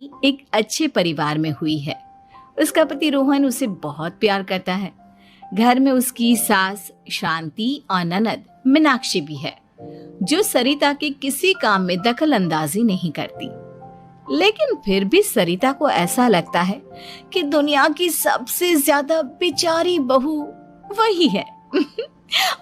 एक अच्छे परिवार में हुई है। उसका पति रोहन उसे बहुत प्यार करता है। घर में उसकी सास शांति और ननद मीनाक्षी भी है, जो सरिता के किसी काम में दखल अंदाजी नहीं करती। लेकिन फिर भी सरिता को ऐसा लगता है कि दुनिया की सबसे ज्यादा बेचारी बहू वही है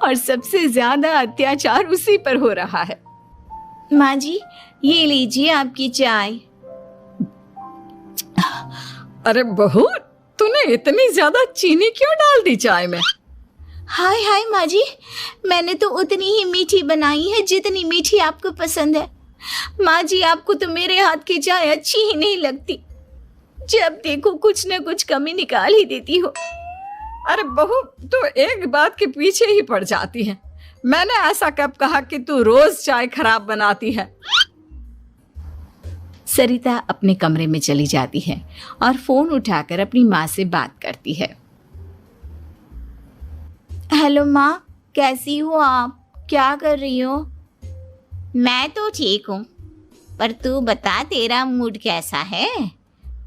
और सबसे ज्यादा अत्याचार उसी पर हो रहा है। माँ जी, ये लीजिए आपकी चाय। अरे बहू, तूने इतनी ज्यादा चीनी क्यों डाल दी चाय में? हाय हाय माँ जी, मैंने तो उतनी ही मीठी बनाई है जितनी मीठी आपको पसंद है। माँ जी, आपको तो मेरे हाथ की चाय अच्छी ही नहीं लगती। जब देखो कुछ न कुछ कमी निकाल ही देती हो। अरे बहू, तू एक बात के पीछे ही पड़ जाती है। मैंने ऐसा कब कहा कि तू रोज चाय खराब बनाती है? सरिता अपने कमरे में चली जाती है और फोन उठाकर अपनी माँ से बात करती है। हेलो माँ, कैसी हो आप? क्या कर रही हो? मैं तो ठीक हूँ, पर तू बता तेरा मूड कैसा है?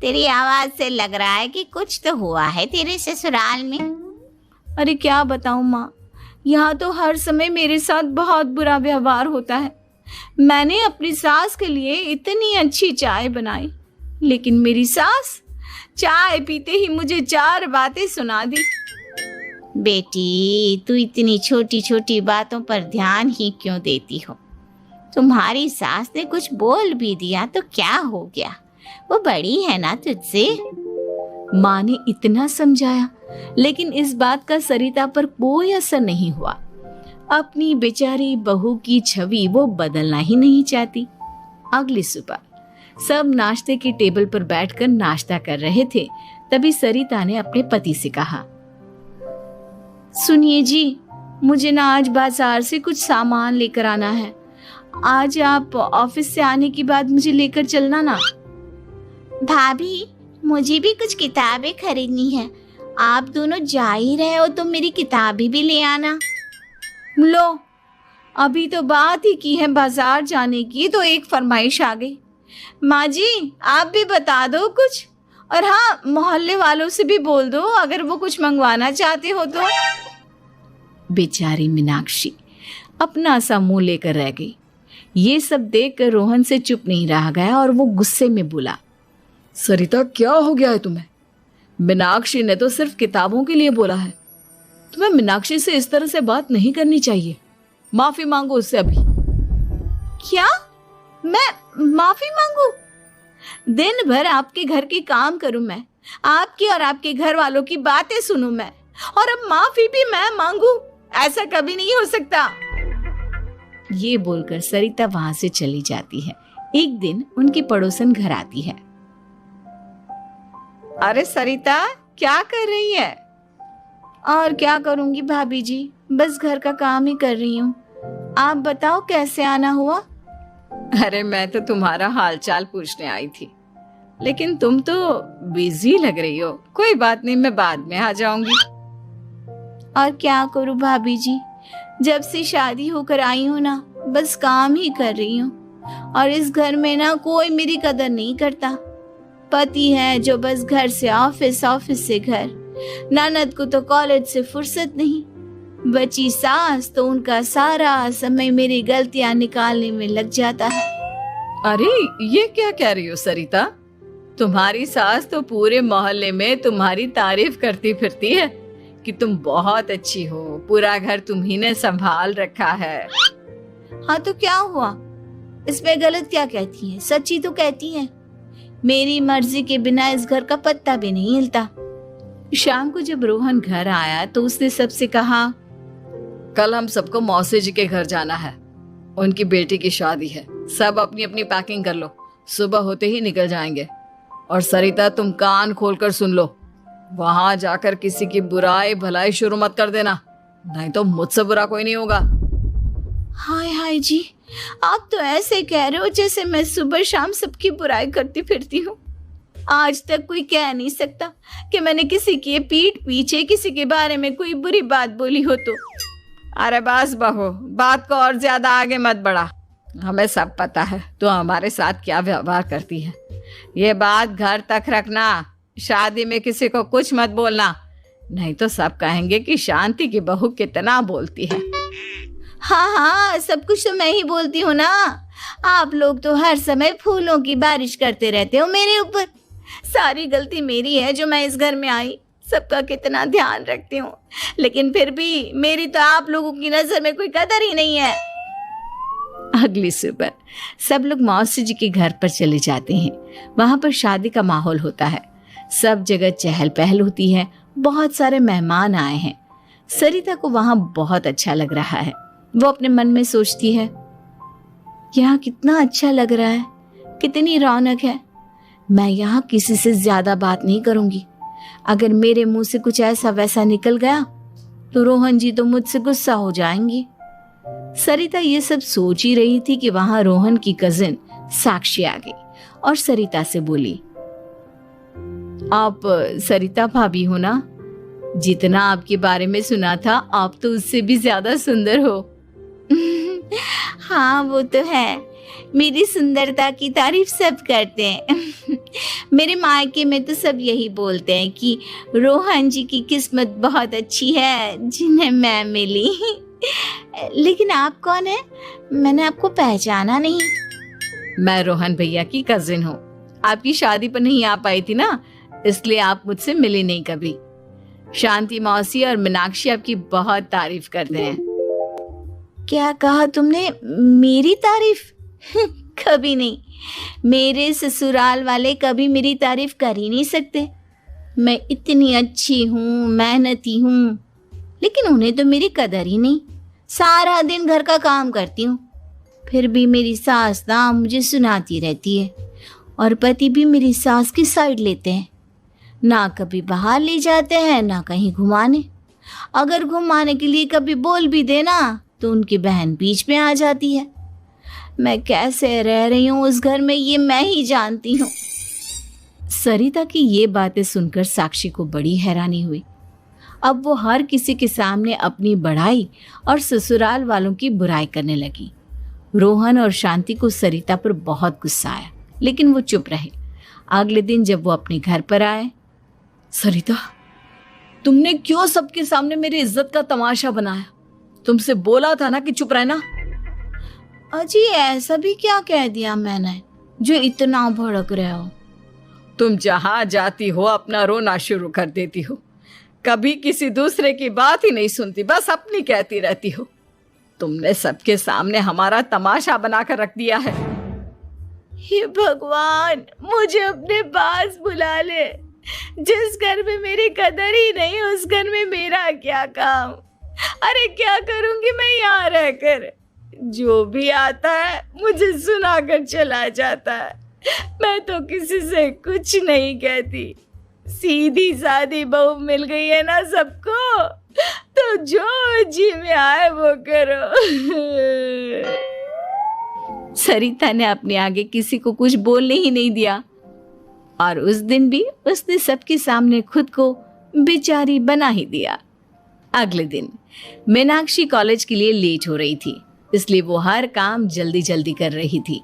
तेरी आवाज से लग रहा है कि कुछ तो हुआ है तेरे ससुराल में। अरे क्या बताऊँ माँ, यहाँ तो हर समय मेरे साथ बहुत बुरा व्यवहार होता है। मैंने अपनी सास के लिए इतनी अच्छी चाय बनाई, लेकिन मेरी सास चाय पीते ही मुझे 4 बातें सुना दी। बेटी, तू इतनी छोटी छोटी बातों पर ध्यान ही क्यों देती हो? तुम्हारी सास ने कुछ बोल भी दिया तो क्या हो गया, वो बड़ी है ना तुझसे। माँ ने इतना समझाया, लेकिन इस बात का सरिता पर कोई असर नहीं हुआ। अपनी बेचारी बहू की छवि वो बदलना ही नहीं चाहती। अगली सुबह सब नाश्ते की टेबल पर बैठकर नाश्ता कर रहे थे, तभी सरिता ने अपने पति से कहा, सुनिए जी, मुझे ना आज बाजार से कुछ सामान लेकर आना है। आज आप ऑफिस से आने के बाद मुझे लेकर चलना ना। भाभी, मुझे भी कुछ किताबें खरीदनी है। आप दोनों जा ही रहे हो तो मेरी किताबें भी ले आना। लो, अभी तो बात ही की है बाजार जाने की तो एक फरमाइश आ गई। माँ जी, आप भी बता दो कुछ, और हाँ, मोहल्ले वालों से भी बोल दो अगर वो कुछ मंगवाना चाहते हो तो। बेचारी मीनाक्षी अपना सा मुंह लेकर रह गई। ये सब देखकर रोहन से चुप नहीं रह गया और वो गुस्से में बोला, सरिता, क्या हो गया है तुम्हें? मीनाक्षी ने तो सिर्फ किताबों के लिए बोला है। तुम्हें मीनाक्षी से इस तरह से बात नहीं करनी चाहिए। माफी मांगो उससे अभी। क्या? मैं माफी मांगू? दिन भर आपके घर के काम करूं मैं, आपकी और आपके घर वालों की बातें सुनूं मैं, और अब माफी भी मैं मांगू? ऐसा कभी नहीं हो सकता। ये बोलकर सरिता वहां से चली जाती है। एक दिन उनकी पड़ोसन घर आती है। अरे सरिता, क्या कर रही है? और क्या करूंगी भाभी जी, बस घर का काम ही कर रही हूँ। आप बताओ कैसे आना हुआ? अरे मैं तो तुम्हारा हालचाल पूछने आई थी, लेकिन तुम तो बिजी लग रही हो। कोई बात नहीं, मैं बाद में आ जाऊंगी। और क्या करूँ भाभी जी, जब से शादी होकर आई हूँ ना, बस काम ही कर रही हूँ। और इस घर में ना कोई मेरी कदर नहीं करता। पति है जो बस घर से ऑफिस, ऑफिस से घर। ननद को तो कॉलेज से फुर्सत नहीं। बची सास तो उनका सारा समय मेरी गलतियां निकालने में लग जाता है। अरे ये क्या कह रही हो सरिता? तुम्हारी सास तो पूरे मोहल्ले में तुम्हारी तारीफ करती फिरती है कि तुम बहुत अच्छी हो, पूरा घर तुम्ही ने संभाल रखा है। हाँ तो क्या हुआ, इसमें गलत क्या कहती है? सच्ची तो कहती है। मेरी मर्जी के बिना इस घर का पत्ता भी नहीं हिलता। शाम को जब रोहन घर आया तो उसने सबसे कहा, कल हम सबको मौसी जी के घर जाना है। उनकी बेटी की शादी है। सब अपनी अपनी पैकिंग कर लो, सुबह होते ही निकल जाएंगे। और सरिता, तुम कान खोलकर सुन लो, वहां जाकर किसी की बुराई भलाई शुरू मत कर देना, नहीं तो मुझसे बुरा कोई नहीं होगा। हाय हाय जी, आप तो ऐसे कह रहे हो जैसे मैं सुबह शाम सबकी बुराई करती फिरती हूँ। आज तक कोई कह नहीं सकता कि मैंने किसी की पीठ पीछे किसी के बारे में कोई बुरी बात बोली हो तो। अरे बस बहू, बात को और ज्यादा आगे मत बढ़ा। हमें सब पता है तो हमारे साथ क्या व्यवहार करती है। ये बात घर तक रखना, शादी में किसी को कुछ मत बोलना, नहीं तो सब कहेंगे कि शांति की बहू कितना बोलती है। हाँ हाँ, सब कुछ तो मैं ही बोलती हूँ ना। आप लोग तो हर समय फूलों की बारिश करते रहते हो मेरे ऊपर। सारी गलती मेरी है जो मैं इस घर में आई, सबका कितना ध्यान रखती हूँ, लेकिन फिर भी मेरी तो आप लोगों की नजर में कोई कदर ही नहीं है। अगली सुबह सब लोग मौसी जी के घर पर चले जाते हैं। वहां पर शादी का माहौल होता है, सब जगह चहल पहल होती है, बहुत सारे मेहमान आए हैं। सरिता को वहां बहुत अच्छा लग रहा है। वो अपने मन में सोचती है, यहाँ कितना अच्छा लग रहा है, कितनी रौनक है। मैं यहाँ किसी से ज्यादा बात नहीं करूंगी। अगर मेरे मुंह से कुछ ऐसा वैसा निकल गया तो रोहन जी तो मुझसे गुस्सा हो जाएंगी। सरिता ये सब सोच ही रही थी कि वहां रोहन की कजिन साक्षी आ गई और सरिता से बोली, आप सरिता भाभी हो ना? जितना आपके बारे में सुना था, आप तो उससे भी ज्यादा सुंदर हो। हाँ वो तो है, मेरी सुंदरता की तारीफ सब करते हैं। मेरे मायके में तो सब यही बोलते हैं कि रोहन जी की किस्मत बहुत अच्छी है जिन्हें मैं मिली। लेकिन आप कौन है? मैंने आपको पहचाना नहीं। मैं रोहन भैया की कजिन हूँ। आपकी शादी पर नहीं आ पाई थी ना, इसलिए आप मुझसे मिले नहीं कभी। शांति मौसी और मीनाक्षी आपकी बहुत तारीफ करते हैं। क्या कहा तुमने? मेरी तारीफ? कभी नहीं। मेरे ससुराल वाले कभी मेरी तारीफ कर ही नहीं सकते। मैं इतनी अच्छी हूँ, मेहनती हूँ, लेकिन उन्हें तो मेरी कदर ही नहीं। सारा दिन घर का काम करती हूँ, फिर भी मेरी सास ना मुझे सुनाती रहती है, और पति भी मेरी सास की साइड लेते हैं। ना कभी बाहर ले जाते हैं, ना कहीं घुमाने। अगर घुमाने के लिए कभी बोल भी देना तो उनकी बहन बीच में आ जाती है। मैं कैसे रह रही हूँ उस घर में, ये मैं ही जानती हूँ। सरिता की ये बातें सुनकर साक्षी को बड़ी हैरानी हुई। अब वो हर किसी के सामने अपनी बढ़ाई और ससुराल वालों की बुराई करने लगी। रोहन और शांति को सरिता पर बहुत गुस्सा आया, लेकिन वो चुप रहे। अगले दिन जब वो अपने घर पर आए, सरिता, तुमने क्यों सबके सामने मेरी इज्जत का तमाशा बनाया? तुमसे बोला था ना कि चुप रहना। अजी ऐसा भी क्या कह दिया मैंने जो इतना भड़क रहे हो? तुम जहां जाती हो अपना रोना शुरू कर देती हो, कभी किसी दूसरे की बात ही नहीं सुनती, बस अपनी कहती रहती हो। तुमने सबके सामने हमारा तमाशा बनाकर रख दिया है। हे भगवान, मुझे अपने पास बुला ले। जिस घर में मेरी कदर ही नहीं, उस घर में मेरा क्या काम? अरे क्या करूंगी मैं यहाँ रहकर? जो भी आता है मुझे सुनाकर चला जाता है। मैं तो किसी से कुछ नहीं कहती। सीधी सादी बहू मिल गई है ना सबको, तो जो जी में आए वो करो। सरिता ने अपने आगे किसी को कुछ बोलने ही नहीं दिया, और उस दिन भी उसने सबके सामने खुद को बेचारी बना ही दिया। अगले दिन मीनाक्षी कॉलेज के लिए लेट हो रही थी, इसलिए वो हर काम जल्दी जल्दी कर रही थी।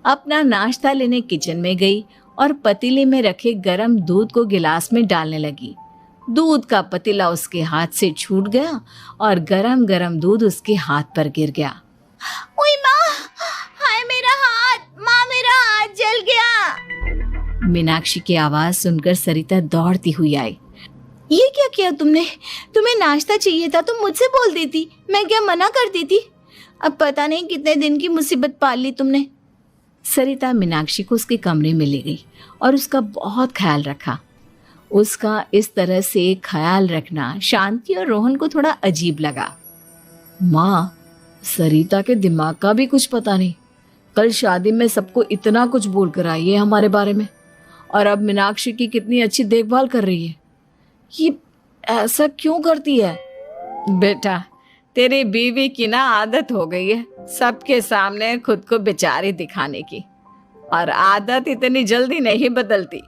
अपना नाश्ता लेने किचन में गई और पतीले में रखे गरम दूध को गिलास में डालने लगी। दूध का पतीला उसके हाथ से छूट गया और गरम गरम दूध उसके हाथ पर गिर गया। ओए माँ, हाय मेरा हाथ, माँ मेरा हाथ जल गया। मीनाक्षी की आवाज सुनकर सरिता दौड़ती हुई आई। ये क्या किया तुमने? तुम्हें नाश्ता चाहिए था तो मुझसे बोल देती, मैं क्या मना करती थी? अब पता नहीं कितने दिन की मुसीबत पाल ली तुमने। सरिता मीनाक्षी को उसके कमरे में ले गई और उसका बहुत ख्याल रखा। उसका इस तरह से ख्याल रखना शांति और रोहन को थोड़ा अजीब लगा। माँ, सरिता के दिमाग का भी कुछ पता नहीं। कल शादी में सबको इतना कुछ बोल कर आई है हमारे बारे में, और अब मीनाक्षी की कितनी अच्छी देखभाल कर रही है। ये ऐसा क्यों करती है? बेटा, तेरी बीवी की ना आदत हो गई है सबके सामने खुद को बेचारी दिखाने की, और आदत इतनी जल्दी नहीं बदलती।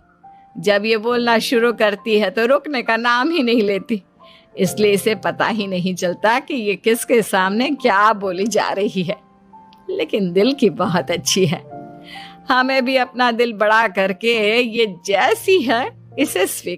जब ये बोलना शुरू करती है तो रुकने का नाम ही नहीं लेती, इसलिए इसे पता ही नहीं चलता कि ये किसके सामने क्या बोली जा रही है। लेकिन दिल की बहुत अच्छी है। हमें भी अपना दिल बड़ा करके ये जैसी है इसे स्वीकार